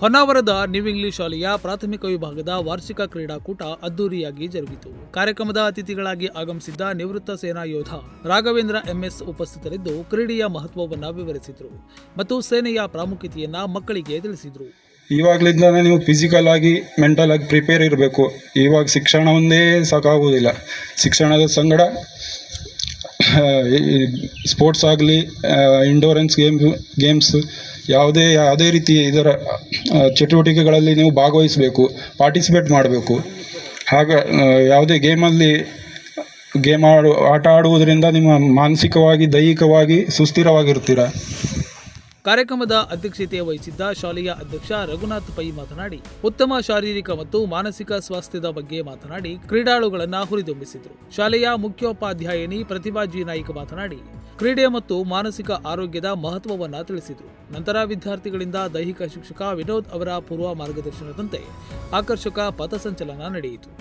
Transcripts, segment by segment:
ಹೊನ್ನಾವರದ new English ಶಾಲೆಯ ಪ್ರಾಥಮಿಕ ವಿಭಾಗದ ವಾರ್ಷಿಕ ಕ್ರೀಡಾಕೂಟ ಅದ್ದೂರಿಯಾಗಿ ಜರುಗಿತು. ಕಾರ್ಯಕ್ರಮದ ಅತಿಥಿಗಳಾಗಿ ಆಗಮಿಸಿದ್ದ ನಿವೃತ್ತ ಸೇನಾ ಯೋಧ ರಾಘವೇಂದ್ರ ಎಂಎಸ್ ಉಪಸ್ಥಿತರಿದ್ದು ಕ್ರೀಡೆಯ ಮಹತ್ವವನ್ನು ವಿವರಿಸಿದರು ಮತ್ತು ಸೇನೆಯ ಪ್ರಾಮುಖ್ಯತೆಯನ್ನ ಮಕ್ಕಳಿಗೆ ತಿಳಿಸಿದರು. ಇವಾಗಲಿಂದ ನೀವು ಫಿಸಿಕಲ್ ಆಗಿ ಮೆಂಟಲ್ ಆಗಿ ಪ್ರಿಪೇರ್ ಇರಬೇಕು. ಇವಾಗ ಶಿಕ್ಷಣ ಒಂದೇ ಸಾಕಾಗುವುದಿಲ್ಲ. ಶಿಕ್ಷಣದ ಸಂಗಡ ಸ್ಪೋರ್ಟ್ಸ್ ಆಗಲಿ, ಇಂಡೋರೆನ್ಸ್ ಗೇಮ್ಸ್ ಯಾವುದೇ ರೀತಿ ಇದರ ಚಟುವಟಿಕೆಗಳಲ್ಲಿ ನೀವು ಭಾಗವಹಿಸಬೇಕು, ಪಾರ್ಟಿಸಿಪೇಟ್ ಮಾಡಬೇಕು. ಯಾವುದೇ ಆಟ ಆಡುವುದರಿಂದ ನಿಮ್ಮ ಮಾನಸಿಕವಾಗಿ ದೈಹಿಕವಾಗಿ ಸುಸ್ಥಿರವಾಗಿರ್ತೀರ. ಕಾರ್ಯಕ್ರಮದ ಅಧ್ಯಕ್ಷತೆ ವಹಿಸಿದ್ದ ಶಾಲೆಯ ಅಧ್ಯಕ್ಷ ರಘುನಾಥ್ ಪೈ ಮಾತನಾಡಿ ಉತ್ತಮ ಶಾರೀರಿಕ ಮತ್ತು ಮಾನಸಿಕ ಸ್ವಾಸ್ಥ್ಯದ ಬಗ್ಗೆ ಮಾತನಾಡಿ ಕ್ರೀಡಾಳುಗಳನ್ನು ಹುರಿದುಂಬಿಸಿದರು. ಶಾಲೆಯ ಮುಖ್ಯೋಪಾಧ್ಯಾಯಿನಿ ಪ್ರತಿಭಾ ಜಿ ನಾಯ್ಕ ಮಾತನಾಡಿ ಕ್ರೀಡೆ ಮತ್ತು ಮಾನಸಿಕ ಆರೋಗ್ಯದ ಮಹತ್ವವನ್ನು ತಿಳಿಸಿದರು. ನಂತರ ವಿದ್ಯಾರ್ಥಿಗಳಿಂದ ದೈಹಿಕ ಶಿಕ್ಷಕ ವಿನೋದ್ ಅವರ ಪೂರ್ವ ಮಾರ್ಗದರ್ಶನದಂತೆ ಆಕರ್ಷಕ ಪಥಸಂಚಲನ ನಡೆಯಿತು.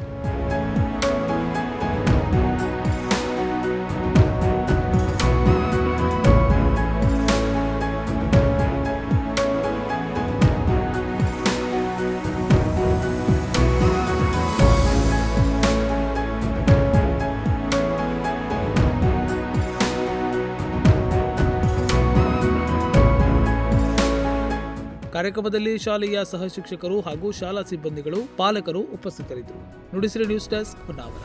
ಕಾರ್ಯಕ್ರಮದಲ್ಲಿ ಶಾಲೆಯ ಸಹ ಶಿಕ್ಷಕರು ಹಾಗೂ ಶಾಲಾ ಸಿಬ್ಬಂದಿಗಳು, ಪಾಲಕರು ಉಪಸ್ಥಿತರಿದ್ದರು. Nudisiri news desk, Honnavar.